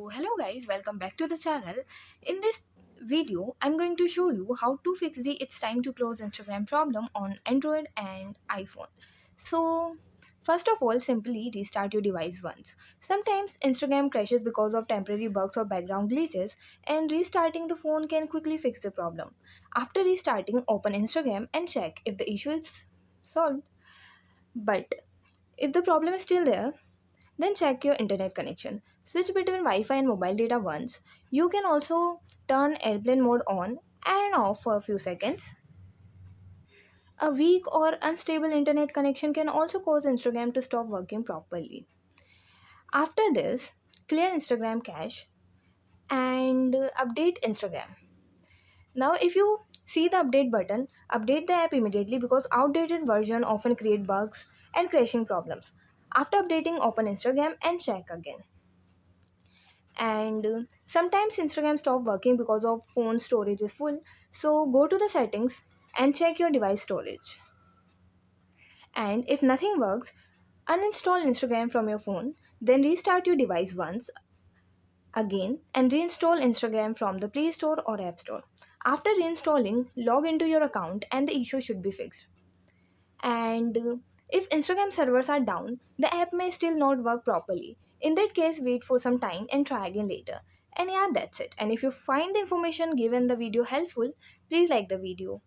Hello guys, welcome back to the channel. In this video, I'm going to show you how to fix the it's time to close Instagram problem on Android and iPhone. So, first of all, simply restart your device once. Sometimes Instagram crashes because of temporary bugs or background glitches, and restarting the phone can quickly fix the problem. After restarting, open Instagram and check if the issue is solved. But if the problem is still there, then check your internet connection. Switch between Wi-Fi and mobile data once. You can also turn airplane mode on and off for a few seconds. A weak or unstable internet connection can also cause Instagram to stop working properly. After this, clear Instagram cache and update Instagram. Now, if you see the update button, update the app immediately because outdated version often create bugs and crashing problems. After updating, open Instagram and check again. And sometimes Instagram stop working because of phone storage is full, so go to the settings and check your device storage. And if nothing works, uninstall Instagram from your phone, then restart your device once again and reinstall Instagram from the Play Store or App Store. After reinstalling, log into your account and the issue should be fixed. And if Instagram servers are down, the app may still not work properly. In that case, wait for some time and try again later. And yeah, that's it. And if you find the information given the video helpful, please like the video.